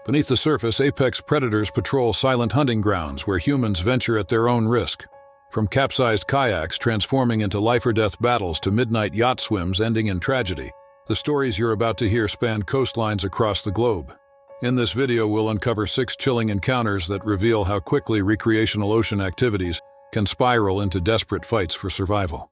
Beneath the surface, apex predators patrol silent hunting grounds where humans venture at their own risk. From capsized kayaks transforming into life-or-death battles to midnight yacht swims ending in tragedy, the stories you're about to hear span coastlines across the globe. In this video, we'll uncover 6 chilling encounters that reveal how quickly recreational ocean activities can spiral into desperate fights for survival.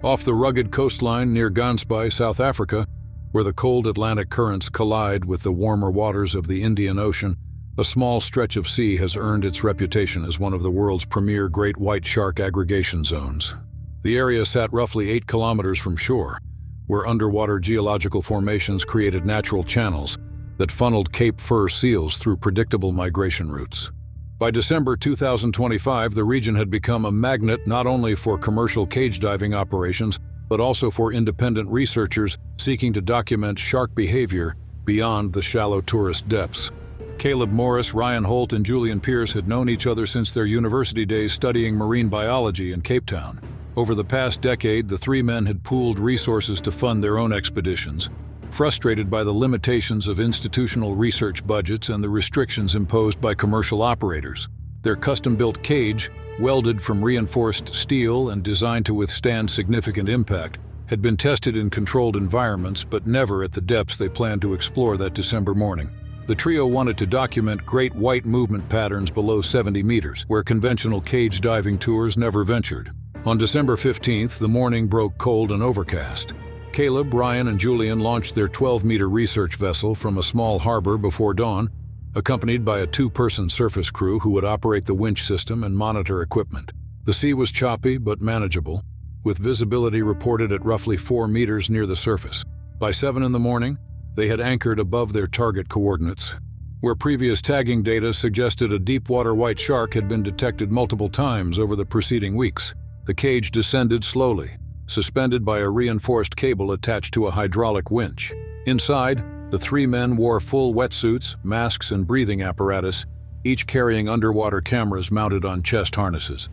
Off the rugged coastline near Gansbaai, South Africa, where the cold Atlantic currents collide with the warmer waters of the Indian Ocean, a small stretch of sea has earned its reputation as one of the world's premier great white shark aggregation zones. The area sat roughly 8 kilometers from shore, where underwater geological formations created natural channels that funneled Cape Fur seals through predictable migration routes. By December 2025, the region had become a magnet not only for commercial cage diving operations, but also for independent researchers seeking to document shark behavior beyond the shallow tourist depths. Caleb Morris, Ryan Holt, and Julian Pierce had known each other since their university days studying marine biology in Cape Town. Over the past decade, the 3 men had pooled resources to fund their own expeditions, frustrated by the limitations of institutional research budgets and the restrictions imposed by commercial operators. Their custom-built cage, welded from reinforced steel and designed to withstand significant impact, had been tested in controlled environments, but never at the depths they planned to explore that December morning. The trio wanted to document great white movement patterns below 70 meters, where conventional cage diving tours never ventured. On December 15th, the morning broke cold and overcast. Caleb, Ryan, and Julian launched their 12-meter research vessel from a small harbor before dawn, accompanied by a 2-person surface crew who would operate the winch system and monitor equipment. The sea was choppy but manageable, with visibility reported at roughly 4 meters near the surface. By 7 in the morning, they had anchored above their target coordinates. Where previous tagging data suggested a deep-water white shark had been detected multiple times over the preceding weeks, the cage descended slowly, suspended by a reinforced cable attached to a hydraulic winch. Inside, the 3 men wore full wetsuits, masks, and breathing apparatus, each carrying underwater cameras mounted on chest harnesses.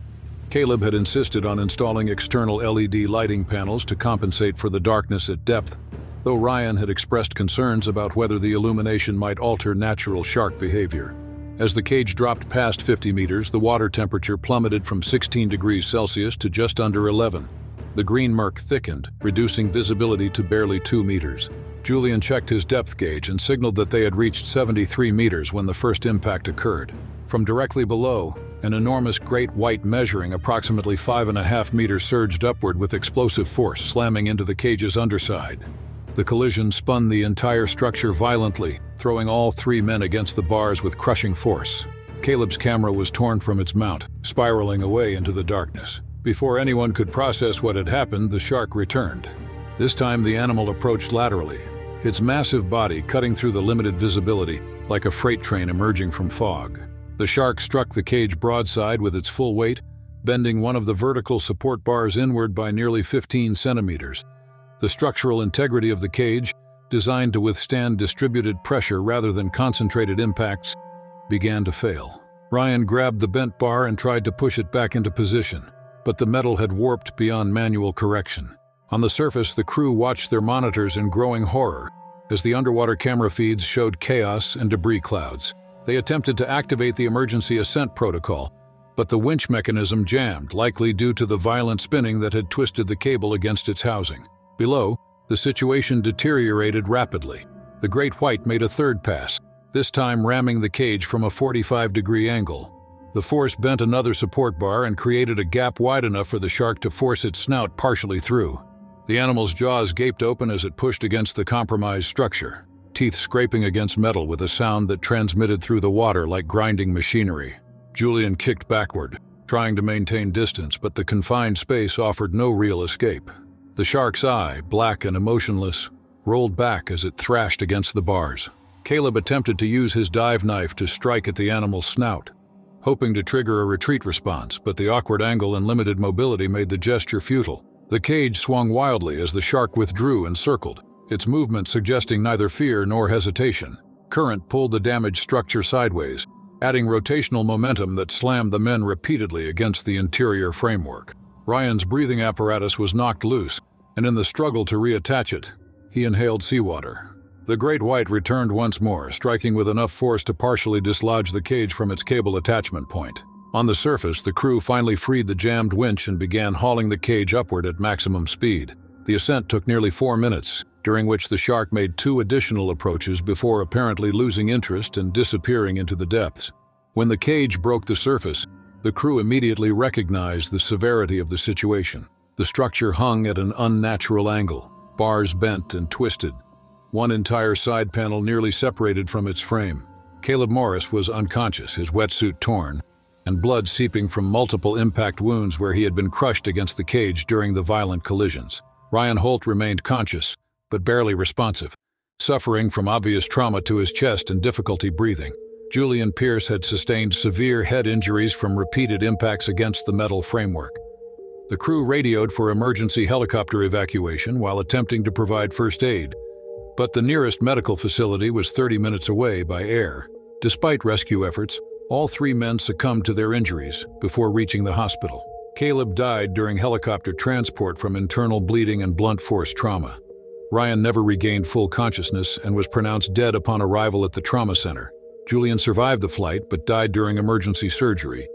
Caleb had insisted on installing external LED lighting panels to compensate for the darkness at depth, though Ryan had expressed concerns about whether the illumination might alter natural shark behavior. As the cage dropped past 50 meters, the water temperature plummeted from 16 degrees Celsius to just under 11. The green murk thickened, reducing visibility to barely 2 meters. Julian checked his depth gauge and signaled that they had reached 73 meters when the first impact occurred. From directly below, an enormous great white measuring approximately 5.5 meters surged upward with explosive force, slamming into the cage's underside. The collision spun the entire structure violently, throwing all 3 men against the bars with crushing force. Caleb's camera was torn from its mount, spiraling away into the darkness. Before anyone could process what had happened, the shark returned. This time, the animal approached laterally, its massive body cutting through the limited visibility like a freight train emerging from fog. The shark struck the cage broadside with its full weight, bending one of the vertical support bars inward by nearly 15 centimeters. The structural integrity of the cage, designed to withstand distributed pressure rather than concentrated impacts, began to fail. Ryan grabbed the bent bar and tried to push it back into position, but the metal had warped beyond manual correction. On the surface, the crew watched their monitors in growing horror as the underwater camera feeds showed chaos and debris clouds. They attempted to activate the emergency ascent protocol, but the winch mechanism jammed, likely due to the violent spinning that had twisted the cable against its housing. Below, the situation deteriorated rapidly. The great white made a third pass, this time ramming the cage from a 45-degree angle. The force bent another support bar and created a gap wide enough for the shark to force its snout partially through. The animal's jaws gaped open as it pushed against the compromised structure, teeth scraping against metal with a sound that transmitted through the water like grinding machinery. Julian kicked backward, trying to maintain distance, but the confined space offered no real escape. The shark's eye, black and emotionless, rolled back as it thrashed against the bars. Caleb attempted to use his dive knife to strike at the animal's snout, hoping to trigger a retreat response, but the awkward angle and limited mobility made the gesture futile. The cage swung wildly as the shark withdrew and circled, its movement suggesting neither fear nor hesitation. Current pulled the damaged structure sideways, adding rotational momentum that slammed the men repeatedly against the interior framework. Ryan's breathing apparatus was knocked loose, and in the struggle to reattach it, he inhaled seawater. The great white returned once more, striking with enough force to partially dislodge the cage from its cable attachment point. On the surface, the crew finally freed the jammed winch and began hauling the cage upward at maximum speed. The ascent took nearly 4 minutes, during which the shark made 2 additional approaches before apparently losing interest and disappearing into the depths. When the cage broke the surface, the crew immediately recognized the severity of the situation. The structure hung at an unnatural angle, bars bent and twisted. One entire side panel nearly separated from its frame. Caleb Morris was unconscious, his wetsuit torn, and blood seeping from multiple impact wounds where he had been crushed against the cage during the violent collisions. Ryan Holt remained conscious, but barely responsive, suffering from obvious trauma to his chest and difficulty breathing. Julian Pierce had sustained severe head injuries from repeated impacts against the metal framework. The crew radioed for emergency helicopter evacuation while attempting to provide first aid, but the nearest medical facility was 30 minutes away by air. Despite rescue efforts, all 3 men succumbed to their injuries before reaching the hospital. Caleb died during helicopter transport from internal bleeding and blunt force trauma. Ryan never regained full consciousness and was pronounced dead upon arrival at the trauma center. Julian survived the flight but died during emergency surgery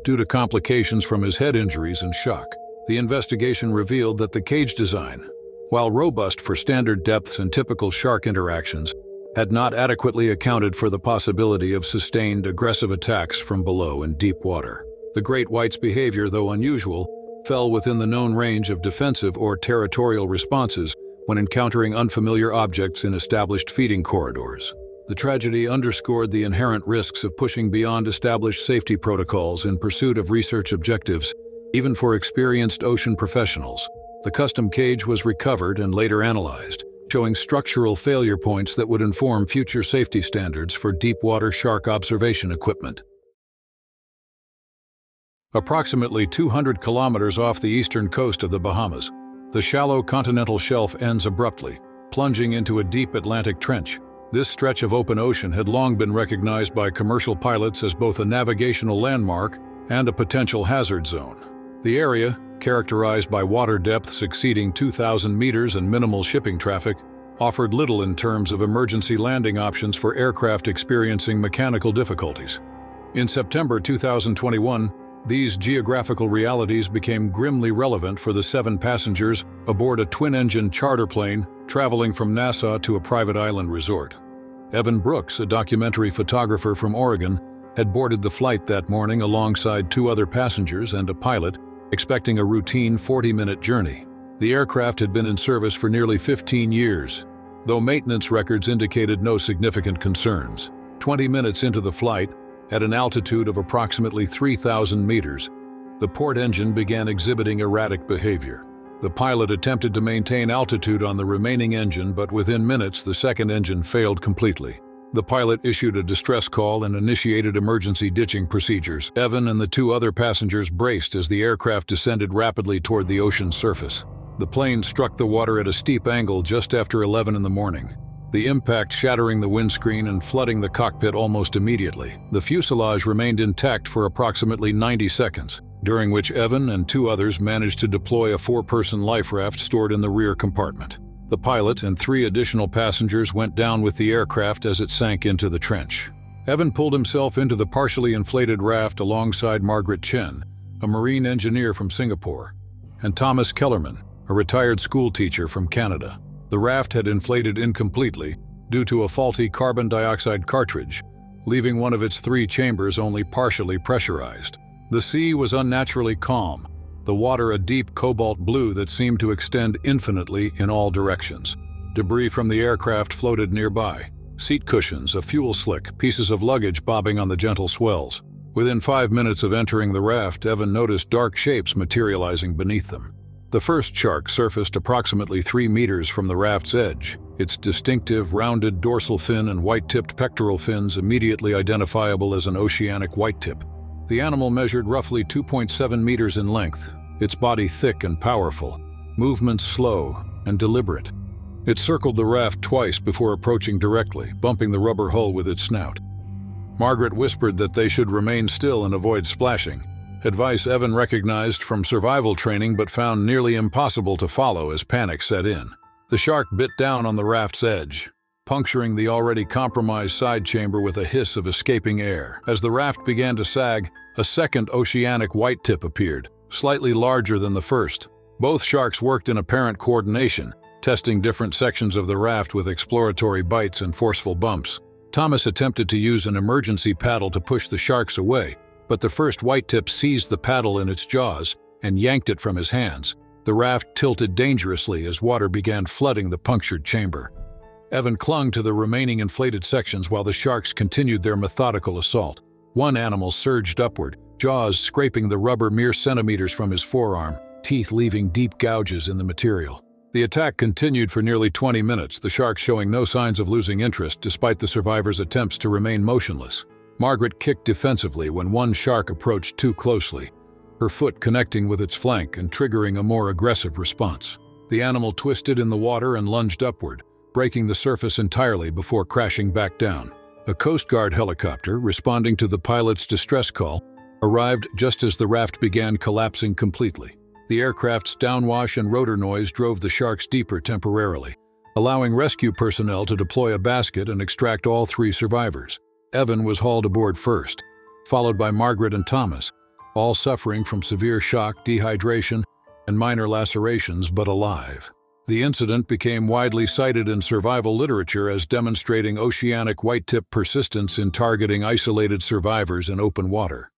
due to complications from his head injuries and shock. The investigation revealed that the cage design, while robust for standard depths and typical shark interactions, had not adequately accounted for the possibility of sustained aggressive attacks from below in deep water. The great white's behavior, though unusual, fell within the known range of defensive or territorial responses when encountering unfamiliar objects in established feeding corridors. The tragedy underscored the inherent risks of pushing beyond established safety protocols in pursuit of research objectives, even for experienced ocean professionals. The custom cage was recovered and later analyzed, showing structural failure points that would inform future safety standards for deep-water shark observation equipment. Approximately 200 kilometers off the eastern coast of the Bahamas, the shallow continental shelf ends abruptly, plunging into a deep Atlantic trench. This stretch of open ocean had long been recognized by commercial pilots as both a navigational landmark and a potential hazard zone. The area, characterized by water depths exceeding 2,000 meters and minimal shipping traffic, offered little in terms of emergency landing options for aircraft experiencing mechanical difficulties. In September 2021, these geographical realities became grimly relevant for the 7 passengers aboard a twin-engine charter plane traveling from Nassau to a private island resort. Evan Brooks, a documentary photographer from Oregon, had boarded the flight that morning alongside 2 other passengers and a pilot, expecting a routine 40-minute journey. The aircraft had been in service for nearly 15 years, though maintenance records indicated no significant concerns. 20 minutes into the flight, at an altitude of approximately 3,000 meters, the port engine began exhibiting erratic behavior. The pilot attempted to maintain altitude on the remaining engine, but within minutes the second engine failed completely. The pilot issued a distress call and initiated emergency ditching procedures. Evan and the 2 other passengers braced as the aircraft descended rapidly toward the ocean's surface. The plane struck the water at a steep angle just after 11 in the morning, the impact shattering the windscreen and flooding the cockpit almost immediately. The fuselage remained intact for approximately 90 seconds, during which Evan and 2 others managed to deploy a 4-person life raft stored in the rear compartment. The pilot and 3 additional passengers went down with the aircraft as it sank into the trench. Evan pulled himself into the partially inflated raft alongside Margaret Chen, a marine engineer from Singapore, and Thomas Kellerman, a retired school teacher from Canada. The raft had inflated incompletely due to a faulty carbon dioxide cartridge, leaving one of its 3 chambers only partially pressurized. The sea was unnaturally calm, the water a deep cobalt blue that seemed to extend infinitely in all directions. Debris from the aircraft floated nearby. Seat cushions, a fuel slick, pieces of luggage bobbing on the gentle swells. Within 5 minutes of entering the raft, Evan noticed dark shapes materializing beneath them. The first shark surfaced approximately 3 meters from the raft's edge, its distinctive rounded dorsal fin and white-tipped pectoral fins immediately identifiable as an oceanic whitetip. The animal measured roughly 2.7 meters in length, its body thick and powerful, movements slow and deliberate. It circled the raft twice before approaching directly, bumping the rubber hull with its snout. Margaret whispered that they should remain still and avoid splashing, advice Evan recognized from survival training but found nearly impossible to follow as panic set in. The shark bit down on the raft's edge, puncturing the already compromised side chamber with a hiss of escaping air. As the raft began to sag, a second oceanic whitetip appeared, slightly larger than the first. Both sharks worked in apparent coordination, testing different sections of the raft with exploratory bites and forceful bumps. Thomas attempted to use an emergency paddle to push the sharks away, but the first whitetip seized the paddle in its jaws and yanked it from his hands. The raft tilted dangerously as water began flooding the punctured chamber. Evan clung to the remaining inflated sections while the sharks continued their methodical assault. One animal surged upward, jaws scraping the rubber mere centimeters from his forearm, teeth leaving deep gouges in the material. The attack continued for nearly 20 minutes, the sharks showing no signs of losing interest despite the survivors' attempts to remain motionless. Margaret kicked defensively when one shark approached too closely, her foot connecting with its flank and triggering a more aggressive response. The animal twisted in the water and lunged upward, breaking the surface entirely before crashing back down. A Coast Guard helicopter, responding to the pilot's distress call, arrived just as the raft began collapsing completely. The aircraft's downwash and rotor noise drove the sharks deeper temporarily, allowing rescue personnel to deploy a basket and extract all 3 survivors. Evan was hauled aboard first, followed by Margaret and Thomas, all suffering from severe shock, dehydration, and minor lacerations, but alive. The incident became widely cited in survival literature as demonstrating oceanic whitetip persistence in targeting isolated survivors in open water.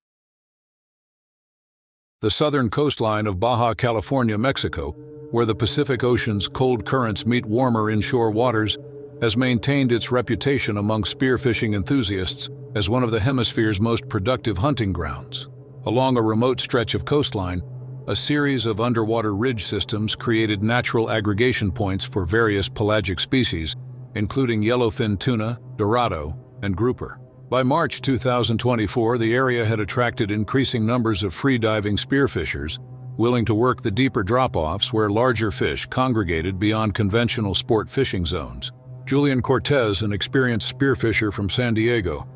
The southern coastline of Baja California, Mexico, where the Pacific Ocean's cold currents meet warmer inshore waters, has maintained its reputation among spearfishing enthusiasts as one of the hemisphere's most productive hunting grounds. Along a remote stretch of coastline, a series of underwater ridge systems created natural aggregation points for various pelagic species, including yellowfin tuna, dorado, and grouper. By March 2024, the area had attracted increasing numbers of free-diving spearfishers, willing to work the deeper drop-offs where larger fish congregated beyond conventional sport fishing zones. Julian Cortez, an experienced spearfisher from San Diego,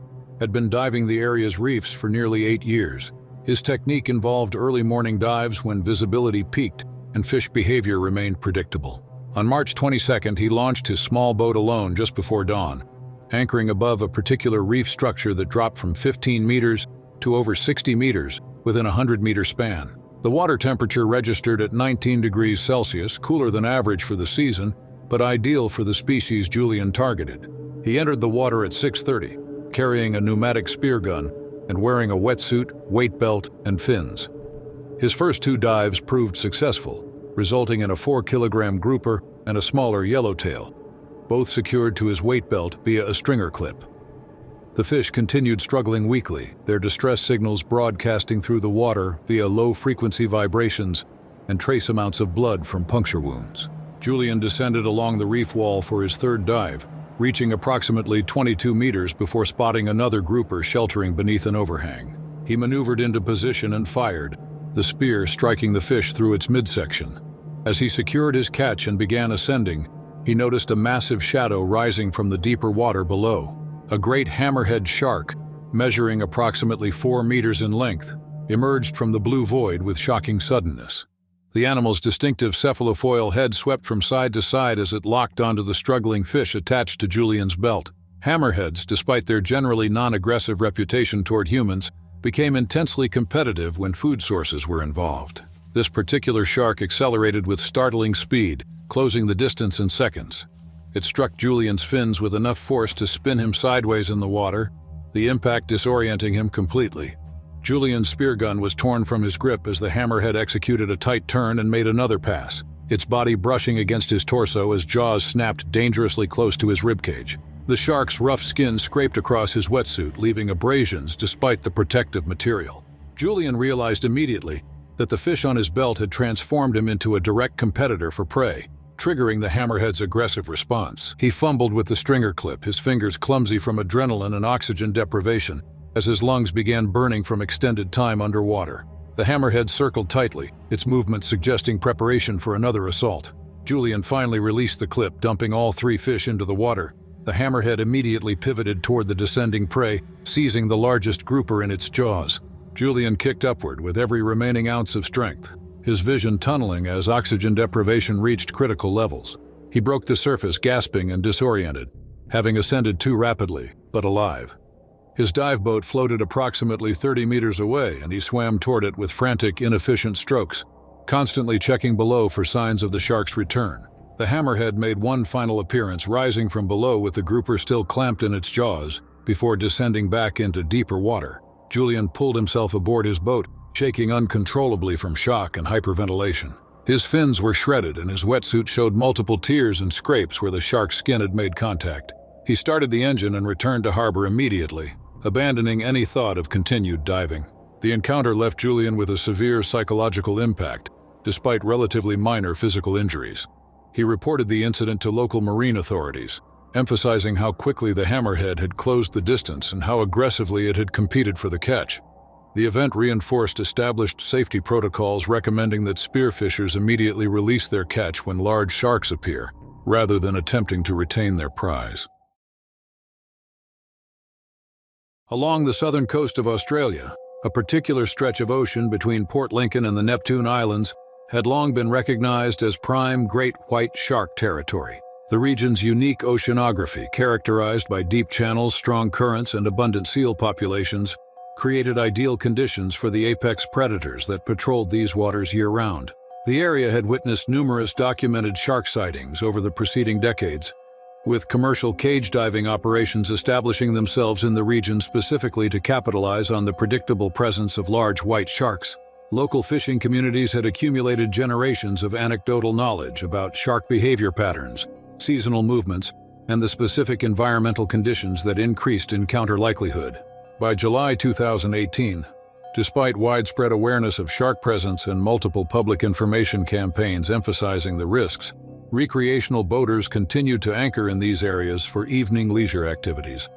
had been diving the area's reefs for nearly 8 years. His technique involved early morning dives when visibility peaked and fish behavior remained predictable. On March 22nd, he launched his small boat alone just before dawn, anchoring above a particular reef structure that dropped from 15 meters to over 60 meters within a 100-meter span. The water temperature registered at 19 degrees Celsius, cooler than average for the season, but ideal for the species Julian targeted. He entered the water at 6:30, carrying a pneumatic spear gun and wearing a wetsuit, weight belt, and fins. His first 2 dives proved successful, resulting in a 4-kilogram grouper and a smaller yellowtail, both secured to his weight belt via a stringer clip. The fish continued struggling weakly, their distress signals broadcasting through the water via low-frequency vibrations and trace amounts of blood from puncture wounds. Julian descended along the reef wall for his 3rd dive, reaching approximately 22 meters before spotting another grouper sheltering beneath an overhang. He maneuvered into position and fired, the spear striking the fish through its midsection. As he secured his catch and began ascending, he noticed a massive shadow rising from the deeper water below. A great hammerhead shark, measuring approximately 4 meters in length, emerged from the blue void with shocking suddenness. The animal's distinctive cephalofoil head swept from side to side as it locked onto the struggling fish attached to Julian's belt. Hammerheads, despite their generally non-aggressive reputation toward humans, became intensely competitive when food sources were involved. This particular shark accelerated with startling speed, closing the distance in seconds. It struck Julian's fins with enough force to spin him sideways in the water, the impact disorienting him completely. Julian's spear gun was torn from his grip as the hammerhead executed a tight turn and made another pass, its body brushing against his torso as jaws snapped dangerously close to his ribcage. The shark's rough skin scraped across his wetsuit, leaving abrasions despite the protective material. Julian realized immediately that the fish on his belt had transformed him into a direct competitor for prey, triggering the hammerhead's aggressive response. He fumbled with the stringer clip, his fingers clumsy from adrenaline and oxygen deprivation, as his lungs began burning from extended time underwater. The hammerhead circled tightly, its movement suggesting preparation for another assault. Julian finally released the clip, dumping all 3 fish into the water. The hammerhead immediately pivoted toward the descending prey, seizing the largest grouper in its jaws. Julian kicked upward with every remaining ounce of strength, his vision tunneling as oxygen deprivation reached critical levels. He broke the surface, gasping and disoriented. having ascended too rapidly, but alive. His dive boat floated approximately 30 meters away, and he swam toward it with frantic, inefficient strokes, constantly checking below for signs of the shark's return. The hammerhead made one final appearance, rising from below with the grouper still clamped in its jaws, before descending back into deeper water. Julian pulled himself aboard his boat, shaking uncontrollably from shock and hyperventilation. His fins were shredded, and his wetsuit showed multiple tears and scrapes where the shark's skin had made contact. He started the engine and returned to harbor immediately, abandoning any thought of continued diving. The encounter left Julian with a severe psychological impact, despite relatively minor physical injuries. He reported the incident to local marine authorities, emphasizing how quickly the hammerhead had closed the distance and how aggressively it had competed for the catch. The event reinforced established safety protocols recommending that spearfishers immediately release their catch when large sharks appear, rather than attempting to retain their prize. Along the southern coast of Australia, a particular stretch of ocean between Port Lincoln and the Neptune Islands had long been recognized as prime great white shark territory. The region's unique oceanography, characterized by deep channels, strong currents, and abundant seal populations, created ideal conditions for the apex predators that patrolled these waters year-round. The area had witnessed numerous documented shark sightings over the preceding decades, with commercial cage diving operations establishing themselves in the region specifically to capitalize on the predictable presence of large white sharks. Local fishing communities had accumulated generations of anecdotal knowledge about shark behavior patterns, seasonal movements, and the specific environmental conditions that increased encounter likelihood. By July 2018, despite widespread awareness of shark presence and multiple public information campaigns emphasizing the risks, recreational boaters continued to anchor in these areas for evening leisure activities,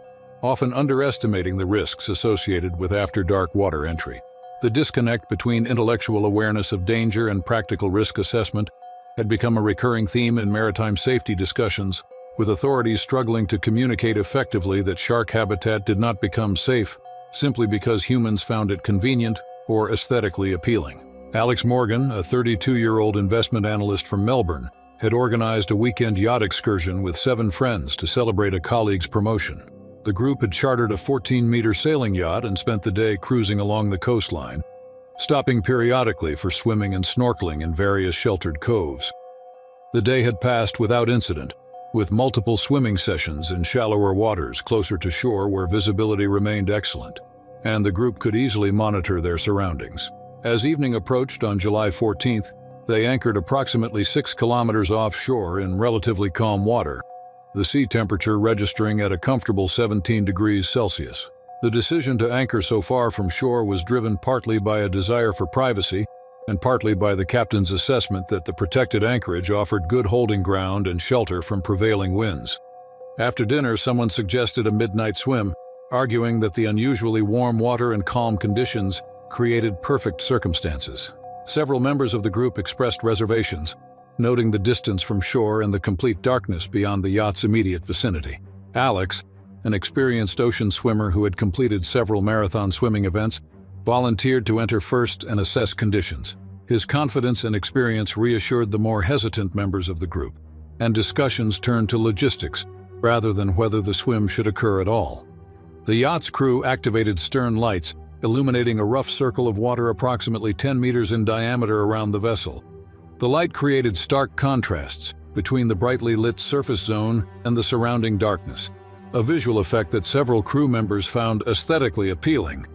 often underestimating the risks associated with after-dark water entry. The disconnect between intellectual awareness of danger and practical risk assessment had become a recurring theme in maritime safety discussions, with authorities struggling to communicate effectively that shark habitat did not become safe simply because humans found it convenient or aesthetically appealing. Alex Morgan, a 32-year-old investment analyst from Melbourne, had organized a weekend yacht excursion with 7 friends to celebrate a colleague's promotion. The group had chartered a 14-meter sailing yacht and spent the day cruising along the coastline, stopping periodically for swimming and snorkeling in various sheltered coves. The day had passed without incident, with multiple swimming sessions in shallower waters closer to shore where visibility remained excellent, and the group could easily monitor their surroundings. As evening approached on July 14th, they anchored approximately 6 kilometers offshore in relatively calm water, the sea temperature registering at a comfortable 17 degrees Celsius. The decision to anchor so far from shore was driven partly by a desire for privacy and partly by the captain's assessment that the protected anchorage offered good holding ground and shelter from prevailing winds. After dinner, someone suggested a midnight swim, arguing that the unusually warm water and calm conditions created perfect circumstances. Several members of the group expressed reservations, noting the distance from shore and the complete darkness beyond the yacht's immediate vicinity. Alex, an experienced ocean swimmer who had completed several marathon swimming events, volunteered to enter first and assess conditions. His confidence and experience reassured the more hesitant members of the group, and discussions turned to logistics rather than whether the swim should occur at all. The yacht's crew activated stern lights, illuminating a rough circle of water approximately 10 meters in diameter around the vessel. The light created stark contrasts between the brightly lit surface zone and the surrounding darkness, a visual effect that several crew members found aesthetically appealing,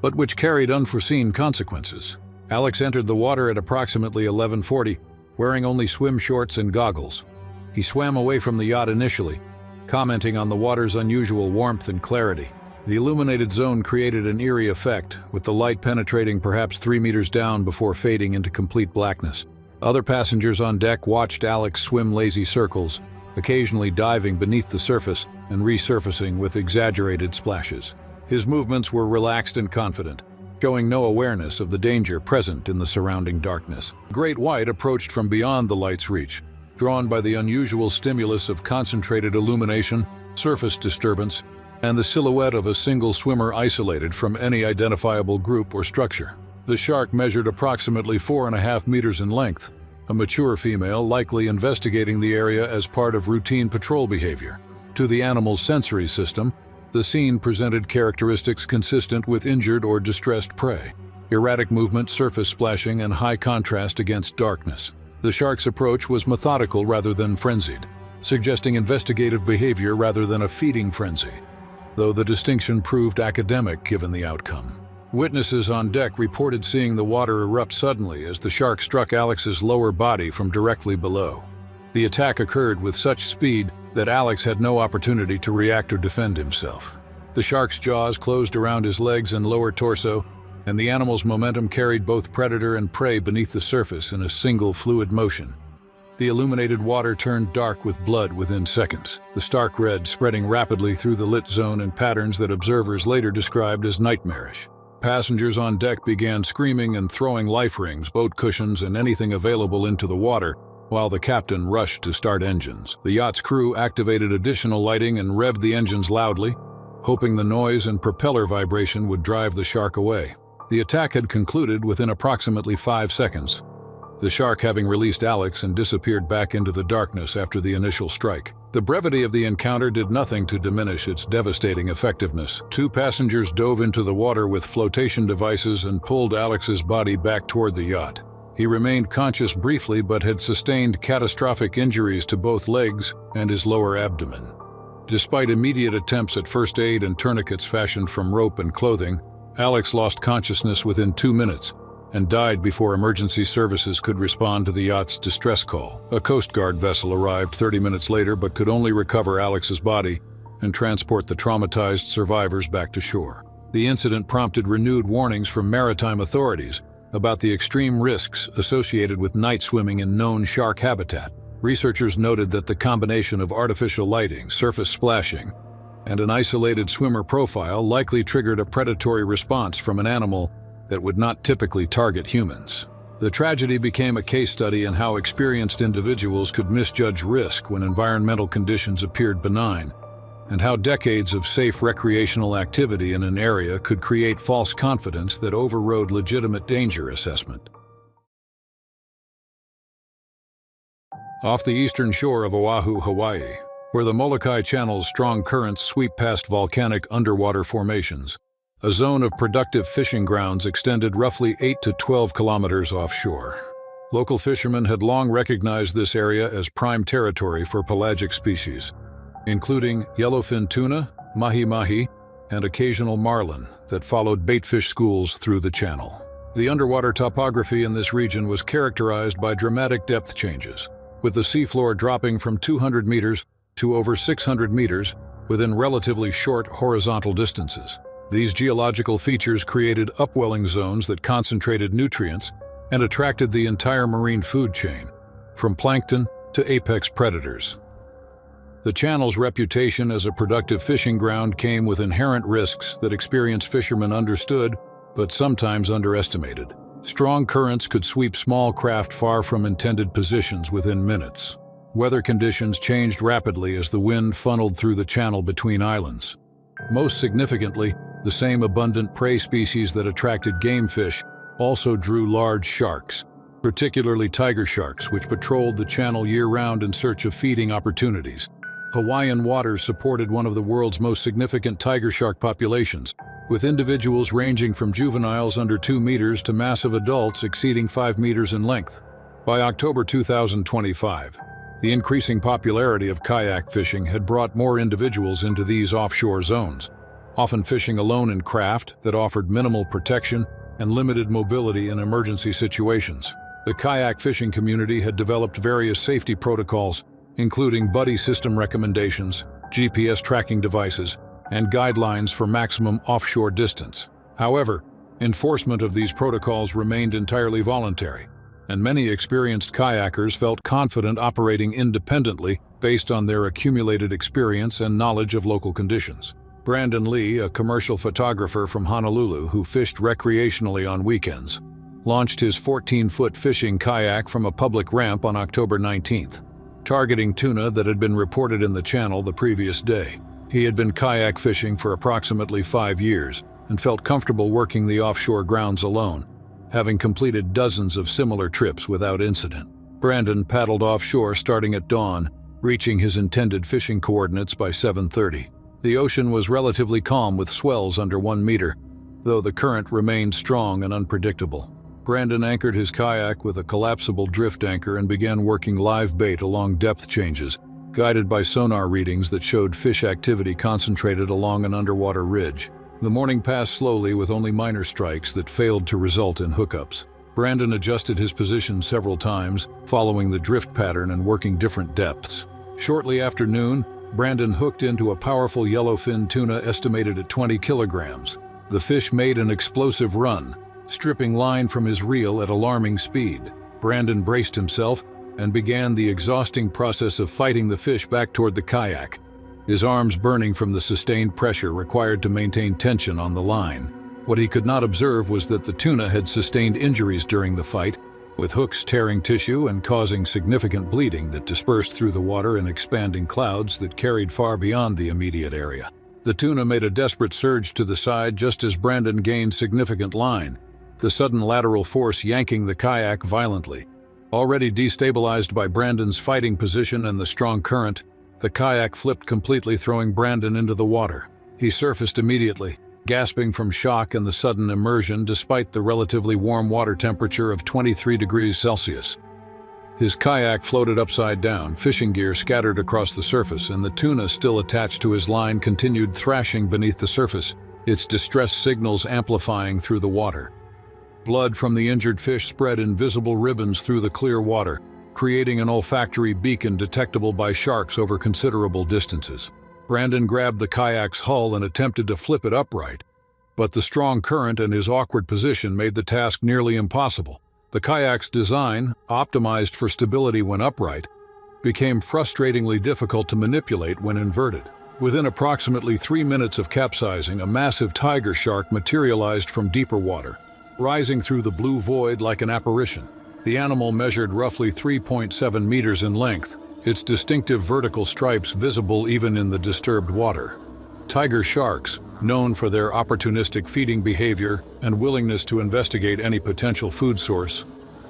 but which carried unforeseen consequences. Alex entered the water at approximately 11:40, wearing only swim shorts and goggles. He swam away from the yacht initially, commenting on the water's unusual warmth and clarity. The illuminated zone created an eerie effect, with the light penetrating perhaps 3 meters down before fading into complete blackness. Other passengers on deck watched Alex swim lazy circles, occasionally diving beneath the surface and resurfacing with exaggerated splashes. His movements were relaxed and confident, showing no awareness of the danger present in the surrounding darkness. Great White approached from beyond the light's reach, drawn by the unusual stimulus of concentrated illumination, surface disturbance, and the silhouette of a single swimmer isolated from any identifiable group or structure. The shark measured approximately 4.5 meters in length, a mature female likely investigating the area as part of routine patrol behavior. To the animal's sensory system, the scene presented characteristics consistent with injured or distressed prey: erratic movement, surface splashing, and high contrast against darkness. The shark's approach was methodical rather than frenzied, suggesting investigative behavior rather than a feeding frenzy, though the distinction proved academic given the outcome. Witnesses on deck reported seeing the water erupt suddenly as the shark struck Alex's lower body from directly below. The attack occurred with such speed that Alex had no opportunity to react or defend himself. The shark's jaws closed around his legs and lower torso, and the animal's momentum carried both predator and prey beneath the surface in a single fluid motion. The illuminated water turned dark with blood within seconds, the stark red spreading rapidly through the lit zone in patterns that observers later described as nightmarish. Passengers on deck began screaming and throwing life rings, boat cushions, and anything available into the water, while the captain rushed to start engines. The yacht's crew activated additional lighting and revved the engines loudly, hoping the noise and propeller vibration would drive the shark away. The attack had concluded within approximately 5 seconds, the shark having released Alex and disappeared back into the darkness after the initial strike. The brevity of the encounter did nothing to diminish its devastating effectiveness. 2 passengers dove into the water with flotation devices and pulled Alex's body back toward the yacht. He remained conscious briefly but had sustained catastrophic injuries to both legs and his lower abdomen. Despite immediate attempts at first aid and tourniquets fashioned from rope and clothing, Alex lost consciousness within 2 minutes and died before emergency services could respond to the yacht's distress call. A Coast Guard vessel arrived 30 minutes later but could only recover Alex's body and transport the traumatized survivors back to shore. The incident prompted renewed warnings from maritime authorities about the extreme risks associated with night swimming in known shark habitat. Researchers noted that the combination of artificial lighting, surface splashing, and an isolated swimmer profile likely triggered a predatory response from an animal that would not typically target humans. The tragedy became a case study in how experienced individuals could misjudge risk when environmental conditions appeared benign, and how decades of safe recreational activity in an area could create false confidence that overrode legitimate danger assessment. Off the eastern shore of Oahu, Hawaii, where the Molokai Channel's strong currents sweep past volcanic underwater formations, a zone of productive fishing grounds extended roughly 8 to 12 kilometers offshore. Local fishermen had long recognized this area as prime territory for pelagic species, including yellowfin tuna, mahi-mahi, and occasional marlin that followed baitfish schools through the channel. The underwater topography in this region was characterized by dramatic depth changes, with the seafloor dropping from 200 meters to over 600 meters within relatively short horizontal distances. These geological features created upwelling zones that concentrated nutrients and attracted the entire marine food chain, from plankton to apex predators. The channel's reputation as a productive fishing ground came with inherent risks that experienced fishermen understood but sometimes underestimated. Strong currents could sweep small craft far from intended positions within minutes. Weather conditions changed rapidly as the wind funneled through the channel between islands. Most significantly, the same abundant prey species that attracted game fish also drew large sharks, particularly tiger sharks, which patrolled the channel year-round in search of feeding opportunities. Hawaiian waters supported one of the world's most significant tiger shark populations, with individuals ranging from juveniles under 2 meters to massive adults exceeding 5 meters in length. By October 2025, the increasing popularity of kayak fishing had brought more individuals into these offshore zones, often fishing alone in craft that offered minimal protection and limited mobility in emergency situations. The kayak fishing community had developed various safety protocols, including buddy system recommendations, GPS tracking devices, and guidelines for maximum offshore distance. However, enforcement of these protocols remained entirely voluntary, and many experienced kayakers felt confident operating independently based on their accumulated experience and knowledge of local conditions. Brandon Lee, a commercial photographer from Honolulu who fished recreationally on weekends, launched his 14-foot fishing kayak from a public ramp on October 19th, targeting tuna that had been reported in the channel the previous day. He had been kayak fishing for approximately 5 years and felt comfortable working the offshore grounds alone, having completed dozens of similar trips without incident. Brandon paddled offshore starting at dawn reaching his intended fishing coordinates by 7:30. The ocean was relatively calm with swells under 1 meter, though the current remained strong and unpredictable. Brandon anchored his kayak with a collapsible drift anchor and began working live bait along depth changes, guided by sonar readings that showed fish activity concentrated along an underwater ridge. The morning passed slowly with only minor strikes that failed to result in hookups. Brandon adjusted his position several times, following the drift pattern and working different depths. Shortly after noon, Brandon hooked into a powerful yellowfin tuna estimated at 20 kilograms. The fish made an explosive run, stripping line from his reel at alarming speed. Brandon braced himself and began the exhausting process of fighting the fish back toward the kayak, his arms burning from the sustained pressure required to maintain tension on the line. What he could not observe was that the tuna had sustained injuries during the fight, with hooks tearing tissue and causing significant bleeding that dispersed through the water in expanding clouds that carried far beyond the immediate area. The tuna made a desperate surge to the side just as Brandon gained significant line, the sudden lateral force yanking the kayak violently. Already destabilized by Brandon's fighting position and the strong current, the kayak flipped completely, throwing Brandon into the water. He surfaced immediately, gasping from shock and the sudden immersion despite the relatively warm water temperature of 23 degrees Celsius. His kayak floated upside down, fishing gear scattered across the surface, and the tuna still attached to his line continued thrashing beneath the surface, its distress signals amplifying through the water. Blood from the injured fish spread in visible ribbons through the clear water, creating an olfactory beacon detectable by sharks over considerable distances. Brandon grabbed the kayak's hull and attempted to flip it upright, but the strong current and his awkward position made the task nearly impossible. The kayak's design, optimized for stability when upright, became frustratingly difficult to manipulate when inverted. Within approximately 3 minutes of capsizing, a massive tiger shark materialized from deeper water, rising through the blue void like an apparition. The animal measured roughly 3.7 meters in length, its distinctive vertical stripes visible even in the disturbed water. Tiger sharks, known for their opportunistic feeding behavior and willingness to investigate any potential food source,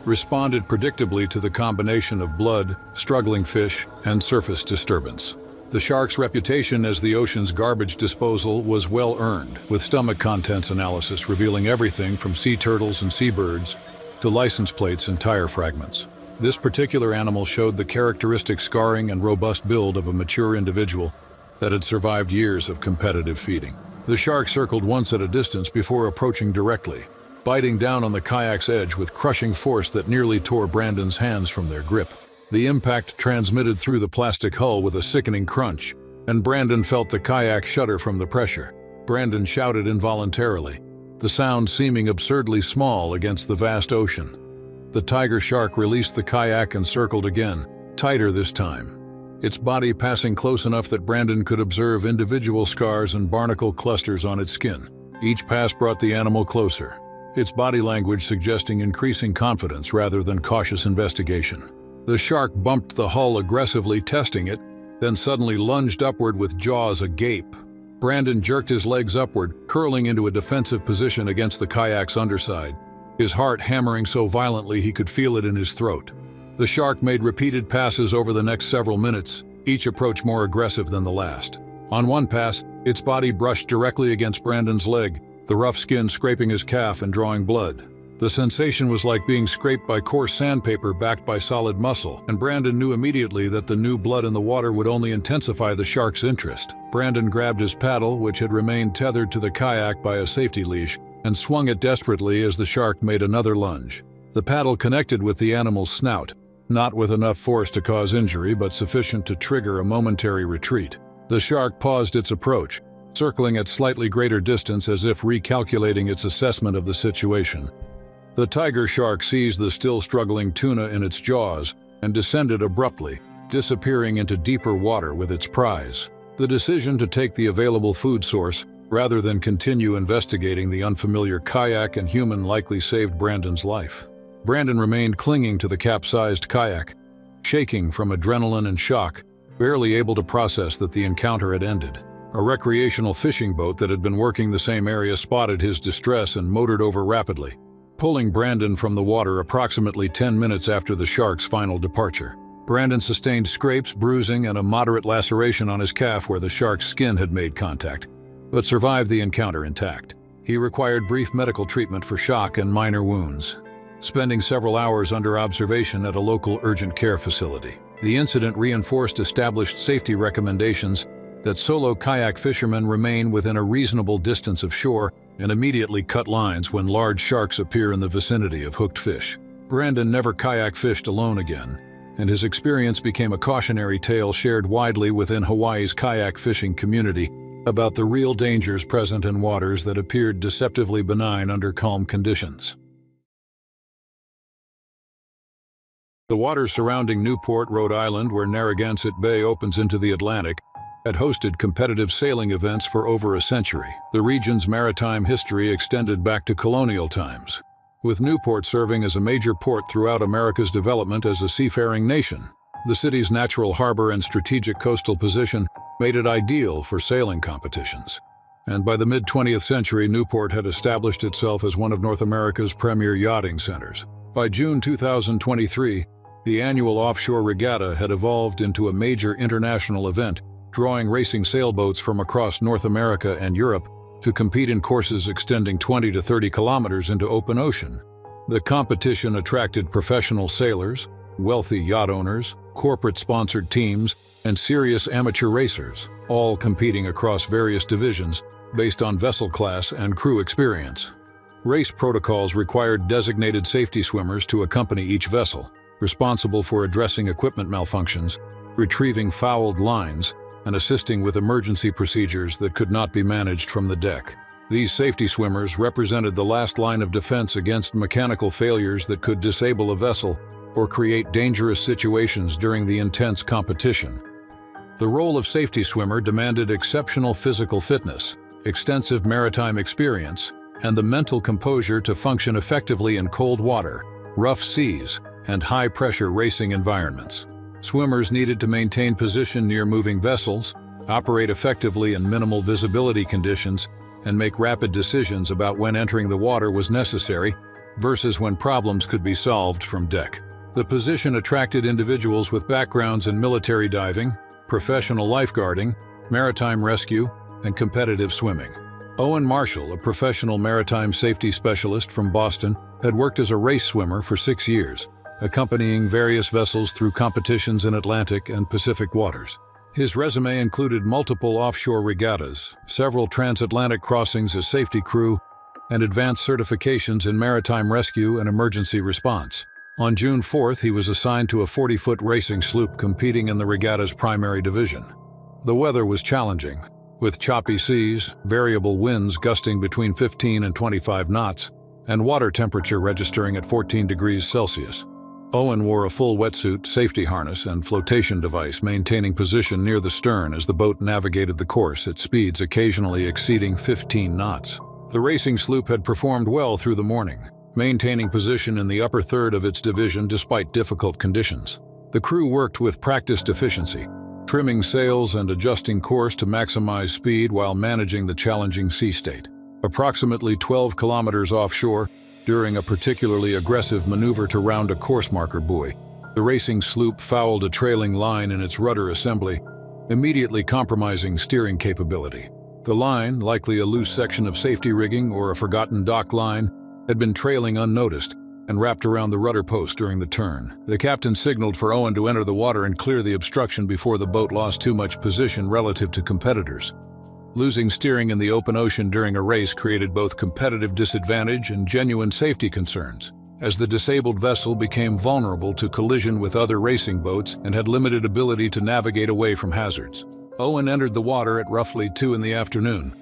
responded predictably to the combination of blood, struggling fish, and surface disturbance. The shark's reputation as the ocean's garbage disposal was well earned, with stomach contents analysis revealing everything from sea turtles and seabirds to license plates and tire fragments. This particular animal showed the characteristic scarring and robust build of a mature individual that had survived years of competitive feeding. The shark circled once at a distance before approaching directly, biting down on the kayak's edge with crushing force that nearly tore Brandon's hands from their grip. The impact transmitted through the plastic hull with a sickening crunch, and Brandon felt the kayak shudder from the pressure. Brandon shouted involuntarily, the sound seeming absurdly small against the vast ocean. The tiger shark released the kayak and circled again, tighter this time, its body passing close enough that Brandon could observe individual scars and barnacle clusters on its skin. Each pass brought the animal closer, its body language suggesting increasing confidence rather than cautious investigation. The shark bumped the hull aggressively, testing it, then suddenly lunged upward with jaws agape. Brandon jerked his legs upward, curling into a defensive position against the kayak's underside, his heart hammering so violently he could feel it in his throat. The shark made repeated passes over the next several minutes, each approach more aggressive than the last. On one pass, its body brushed directly against Brandon's leg, the rough skin scraping his calf and drawing blood. The sensation was like being scraped by coarse sandpaper backed by solid muscle, and Brandon knew immediately that the new blood in the water would only intensify the shark's interest. Brandon grabbed his paddle, which had remained tethered to the kayak by a safety leash, and swung it desperately as the shark made another lunge. The paddle connected with the animal's snout, not with enough force to cause injury, but sufficient to trigger a momentary retreat. The shark paused its approach, circling at slightly greater distance as if recalculating its assessment of the situation. The tiger shark seized the still struggling tuna in its jaws and descended abruptly, disappearing into deeper water with its prize. The decision to take the available food source, rather than continue investigating the unfamiliar kayak and human, likely saved Brandon's life. Brandon remained clinging to the capsized kayak, shaking from adrenaline and shock, barely able to process that the encounter had ended. A recreational fishing boat that had been working the same area spotted his distress and motored over rapidly, pulling Brandon from the water approximately 10 minutes after the shark's final departure. Brandon sustained scrapes, bruising, and a moderate laceration on his calf where the shark's skin had made contact, but survived the encounter intact. He required brief medical treatment for shock and minor wounds, spending several hours under observation at a local urgent care facility. The incident reinforced established safety recommendations that solo kayak fishermen remain within a reasonable distance of shore and immediately cut lines when large sharks appear in the vicinity of hooked fish. Brandon never kayak fished alone again, and his experience became a cautionary tale shared widely within Hawaii's kayak fishing community about the real dangers present in waters that appeared deceptively benign under calm conditions. The waters surrounding Newport, Rhode Island, where Narragansett Bay opens into the Atlantic, had hosted competitive sailing events for over a century. The region's maritime history extended back to colonial times, with Newport serving as a major port throughout America's development as a seafaring nation. The city's natural harbor and strategic coastal position made it ideal for sailing competitions. And by the mid-20th century, Newport had established itself as one of North America's premier yachting centers. By June 2023, the annual offshore regatta had evolved into a major international event, drawing racing sailboats from across North America and Europe to compete in courses extending 20 to 30 kilometers into open ocean. The competition attracted professional sailors, wealthy yacht owners, corporate-sponsored teams, and serious amateur racers, all competing across various divisions based on vessel class and crew experience. Race protocols required designated safety swimmers to accompany each vessel, responsible for addressing equipment malfunctions, retrieving fouled lines, and assisting with emergency procedures that could not be managed from the deck. These safety swimmers represented the last line of defense against mechanical failures that could disable a vessel or create dangerous situations during the intense competition. The role of safety swimmer demanded exceptional physical fitness, extensive maritime experience, and the mental composure to function effectively in cold water, rough seas, and high-pressure racing environments. Swimmers needed to maintain position near moving vessels, operate effectively in minimal visibility conditions, and make rapid decisions about when entering the water was necessary versus when problems could be solved from deck. The position attracted individuals with backgrounds in military diving, professional lifeguarding, maritime rescue, and competitive swimming. Owen Marshall, a professional maritime safety specialist from Boston, had worked as a race swimmer for 6 years, accompanying various vessels through competitions in Atlantic and Pacific waters. His resume included multiple offshore regattas, several transatlantic crossings as safety crew, and advanced certifications in maritime rescue and emergency response. On June 4th, he was assigned to a 40-foot racing sloop competing in the regatta's primary division. The weather was challenging, with choppy seas, variable winds gusting between 15 and 25 knots, and water temperature registering at 14 degrees Celsius. Owen wore a full wetsuit, safety harness, and flotation device, maintaining position near the stern as the boat navigated the course at speeds occasionally exceeding 15 knots. The racing sloop had performed well through the morning, maintaining position in the upper third of its division despite difficult conditions. The crew worked with practiced efficiency, trimming sails and adjusting course to maximize speed while managing the challenging sea state. Approximately 12 kilometers offshore, during a particularly aggressive maneuver to round a course marker buoy, the racing sloop fouled a trailing line in its rudder assembly, immediately compromising steering capability. The line, likely a loose section of safety rigging or a forgotten dock line, had been trailing unnoticed and wrapped around the rudder post during the turn. The captain signaled for Owen to enter the water and clear the obstruction before the boat lost too much position relative to competitors. Losing steering in the open ocean during a race created both competitive disadvantage and genuine safety concerns, as the disabled vessel became vulnerable to collision with other racing boats and had limited ability to navigate away from hazards. Owen entered the water at roughly 2 in the afternoon.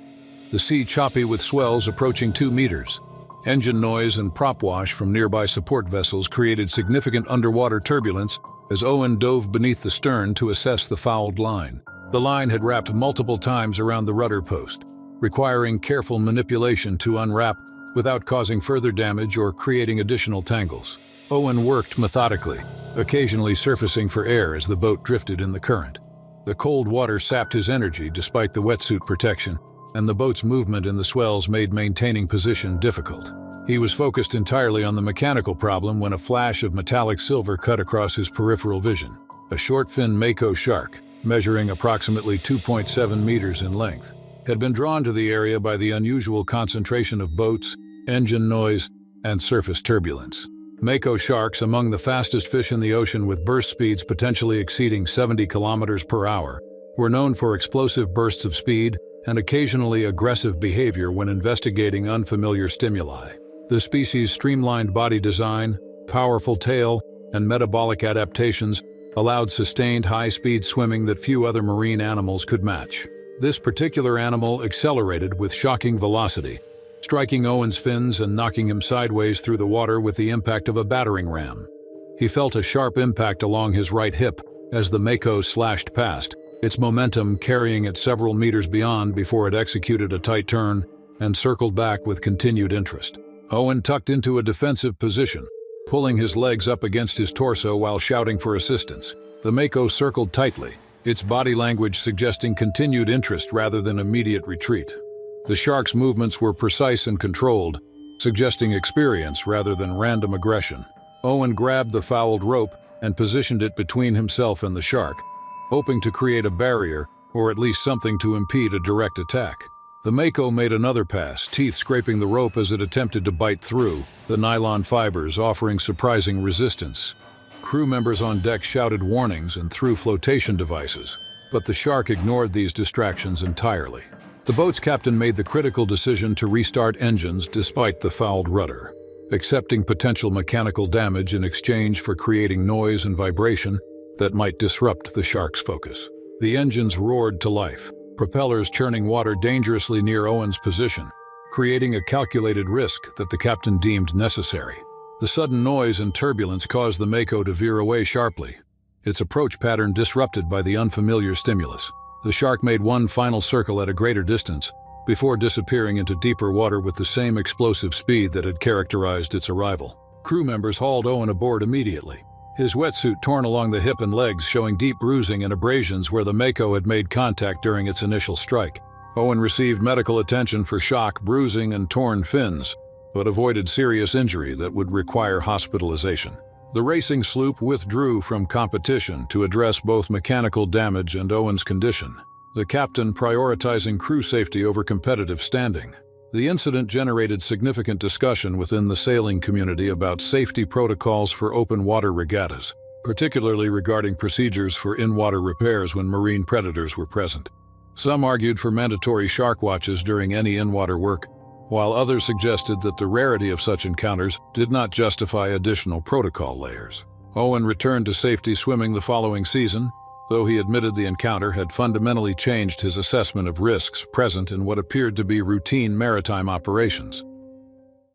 The sea choppy with swells approaching 2 meters. Engine noise and prop wash from nearby support vessels created significant underwater turbulence as Owen dove beneath the stern to assess the fouled line. The line had wrapped multiple times around the rudder post, requiring careful manipulation to unwrap without causing further damage or creating additional tangles. Owen worked methodically, occasionally surfacing for air as the boat drifted in the current. The cold water sapped his energy despite the wetsuit protection, and the boat's movement in the swells made maintaining position difficult. He was focused entirely on the mechanical problem when a flash of metallic silver cut across his peripheral vision. A short-fin mako shark, measuring approximately 2.7 meters in length, had been drawn to the area by the unusual concentration of boats, engine noise, and surface turbulence. Mako sharks, among the fastest fish in the ocean with burst speeds potentially exceeding 70 kilometers per hour, were known for explosive bursts of speed and occasionally aggressive behavior when investigating unfamiliar stimuli. The species' streamlined body design, powerful tail, and metabolic adaptations allowed sustained high-speed swimming that few other marine animals could match. This particular animal accelerated with shocking velocity, striking Owen's fins and knocking him sideways through the water with the impact of a battering ram. He felt a sharp impact along his right hip as the mako slashed past, its momentum carrying it several meters beyond before it executed a tight turn and circled back with continued interest. Owen tucked into a defensive position, pulling his legs up against his torso while shouting for assistance. The mako circled tightly, its body language suggesting continued interest rather than immediate retreat. The shark's movements were precise and controlled, suggesting experience rather than random aggression. Owen grabbed the fouled rope and positioned it between himself and the shark, hoping to create a barrier or at least something to impede a direct attack. The mako made another pass, teeth scraping the rope as it attempted to bite through, the nylon fibers offering surprising resistance. Crew members on deck shouted warnings and threw flotation devices, but the shark ignored these distractions entirely. The boat's captain made the critical decision to restart engines despite the fouled rudder, accepting potential mechanical damage in exchange for creating noise and vibration that might disrupt the shark's focus. The engines roared to life, propellers churning water dangerously near Owen's position, creating a calculated risk that the captain deemed necessary. The sudden noise and turbulence caused the mako to veer away sharply, its approach pattern disrupted by the unfamiliar stimulus. The shark made one final circle at a greater distance, before disappearing into deeper water with the same explosive speed that had characterized its arrival. Crew members hauled Owen aboard immediately, his wetsuit torn along the hip and legs showing deep bruising and abrasions where the mako had made contact during its initial strike. Owen received medical attention for shock, bruising, and torn fins, but avoided serious injury that would require hospitalization. The racing sloop withdrew from competition to address both mechanical damage and Owen's condition, the captain prioritizing crew safety over competitive standing. The incident generated significant discussion within the sailing community about safety protocols for open water regattas, particularly regarding procedures for in-water repairs when marine predators were present. Some argued for mandatory shark watches during any in-water work, while others suggested that the rarity of such encounters did not justify additional protocol layers. Owen returned to safety swimming the following season, though he admitted the encounter had fundamentally changed his assessment of risks present in what appeared to be routine maritime operations.